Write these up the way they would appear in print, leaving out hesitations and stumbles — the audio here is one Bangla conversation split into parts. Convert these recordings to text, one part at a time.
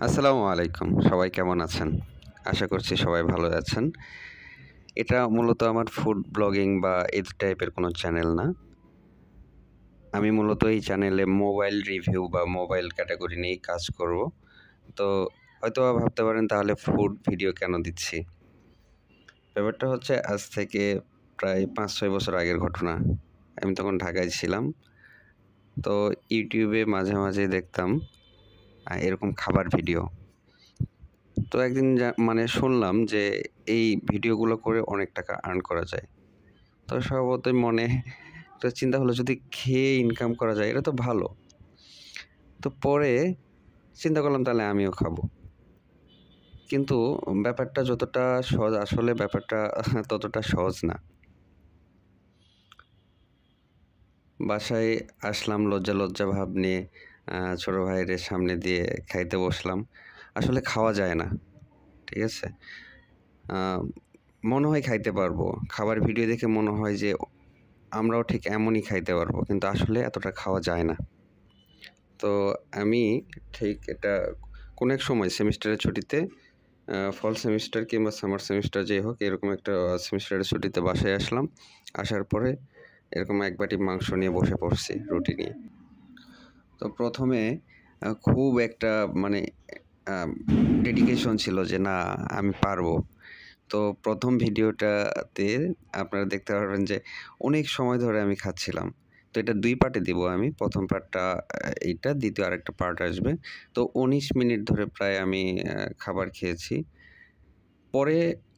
আসসালামু আলাইকুম। সবাই কেমন আছেন? আশা করছি সবাই ভালো আছেন। এটা মূলত আমার ফুড ব্লগিং বা এই টাইপের কোনো চ্যানেল না। আমি মূলত এই চ্যানেলে মোবাইল রিভিউ বা মোবাইল ক্যাটেগরি নিয়েই কাজ করব। তো হয়তোবা ভাবতে পারেন তাহলে ফুড ভিডিও কেন দিচ্ছি? ব্যাপারটা হচ্ছে আজ থেকে প্রায় ৫-৬ বছর আগের ঘটনা। আমি তখন ঢাকায় ছিলাম। তো YouTube এ মাঝে, মাঝে দেখতাম এরকম খাবার ভিডিও। তো একদিন মানে শুনলাম যে এই ভিডিওগুলো করে অনেক টাকা আর্ন করা যায়। তো স্বভাবতই মনে একটা চিন্তা হলো যদি খেয়ে ইনকাম করা যায় এটা তো ভালো। তো পরে চিন্তা করলাম তাহলে আমিও খাবো। কিন্তু ব্যাপারটা যতটা সহজ আসলে ব্যাপারটা ততটা সহজ না। বাসায় আসলাম লজ্জা, লজ্জা ভাব নিয়ে ছোট ভাইয়ের সামনে দিয়ে খাইতে বসলাম। আসলে খাওয়া যায় না। ঠিক আছে? আ মনে হয় খাইতে পারবো। খাবার ভিডিও দেখে মনে হয় যে আমরাও ঠিক এমনই খাইতে পারবো। কিন্তু আসলে এতটা খাওয়া যায় না। তো আমি ঠিক এটা কোনো এক সময় সেমিস্টারের ছুটিতে ফল সেমিস্টার কিংবা সামার সেমিস্টার যেই হোক এরকম একটা সেমিস্টারের ছুটিতে বাসায় আসলাম। আসার পরে এরকম এক বাটি মাংস নিয়ে বসে পড়ছি রুটি নিয়ে। তো ১ম এ খুব একটা মানে আ ডেডিকেশন ছিল যে না আমি পারবো। তো ১ম ভিডিওটাতে আপনারা দেখতে পারবেন যে অনেক সময় ধরে আমি খাচ্ছিলাম। তো এটা ২ পার্টে দিব আমি। ১ম পার্টটা এইটা, দ্বিতীয় আরেকটা পার্ট আসবে। তো ১৯ মিনিট ধরে প্রায় আমি খাবার খেয়েছি। পরে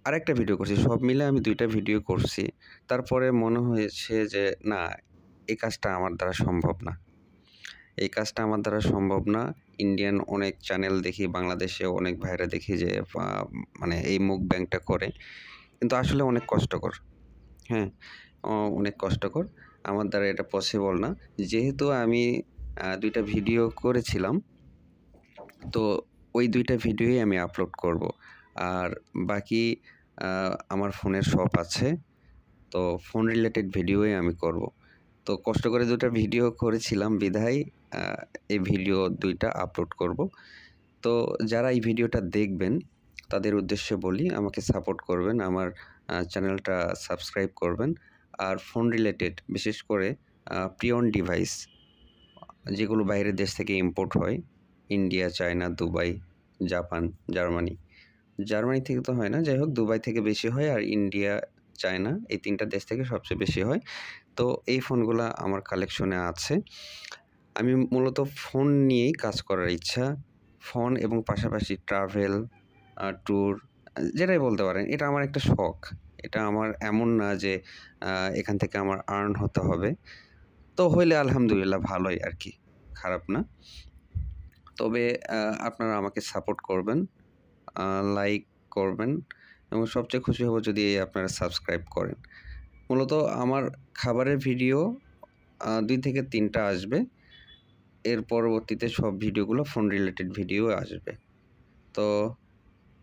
আরেকটা ভিডিও করছি। সব মিলে আমি ২ টা ভিডিও করছি। তারপরে মনে হয়েছে যে না, এই কাজটা আমার দ্বারা সম্ভব না। এই কাজটা আমার দ্বারা সম্ভব না। ইন্ডিয়ান অনেক চ্যানেল দেখি, বাংলাদেশেও অনেক ভাইরা দেখি যে মানে এই মুকব্যাংটা করে। কিন্তু আসলে অনেক কষ্টকর। হ্যাঁ? অনেক কষ্টকর। আমার দ্বারা এটা পসিবল না। যেহেতু আমি ২ টা ভিডিও করেছিলাম, তো ওই ২ টা ভিডিওই আমি আপলোড করব। আর বাকি আ আমার ফোনের শপ আছে। তো ফোন রিলেটেড ভিডিওই আমি করব। তো কষ্ট করে ২ টা ভিডিও করেছিলাম বিধায় আ এই ভিডিও ২ টা আপলোড করব। তো যারা এই ভিডিওটা দেখবেন তাদের উদ্দেশ্যে বলি আমাকে সাপোর্ট করবেন। আমার চ্যানেলটা সাবস্ক্রাইব করবেন। আর ফোন রিলেটেড বিশেষ করে প্রি-ওন্ড ডিভাইস যেগুলো বাইরের দেশ থেকে ইম্পোর্ট হয়, India, China, Dubai, Japan, Germany. Germany থেকে তো হয় না। যাই হোক দুবাই থেকে বেশি হয় আর ইন্ডিয়া, চায়না এই ৩ টা দেশ থেকে সবচেয়ে বেশি হয়। তো এই ফোনগুলা আমার কালেকশনে আছে। আমি মূলত ফোন নিয়েই কাজ করার ইচ্ছা। ফোন এবং পাশাপাশি ট্রাভেল, ট্যুর যেটাই বলতে পারেন। এটা আমার একটা শখ। এটা আমার এমন না যে এখান থেকে আমার আর্ন হতে হবে। তো হইলে আলহামদুলিল্লাহ ভালোই আরকি। খারাপ না। তবে আপনারা আমাকে সাপোর্ট করবেন, আ লাইক করবেন এবং সবচেয়ে খুশি হব যদি আপনারা সাবস্ক্রাইব করেন। মূলত আমার খাবারের ভিডিও ২ থেকে ৩ টা আসবে। এর পরবর্তীতে সব ভিডিওগুলো ফোন রিলেটেড ভিডিও আসবে। তো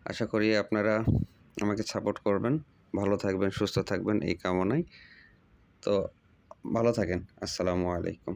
আশা করি আপনারা আমাকে সাপোর্ট করবেন। ভালো থাকবেন, সুস্থ থাকবেন এই কামনায়। তো ভালো থাকেন। আসসালামু আলাইকুম।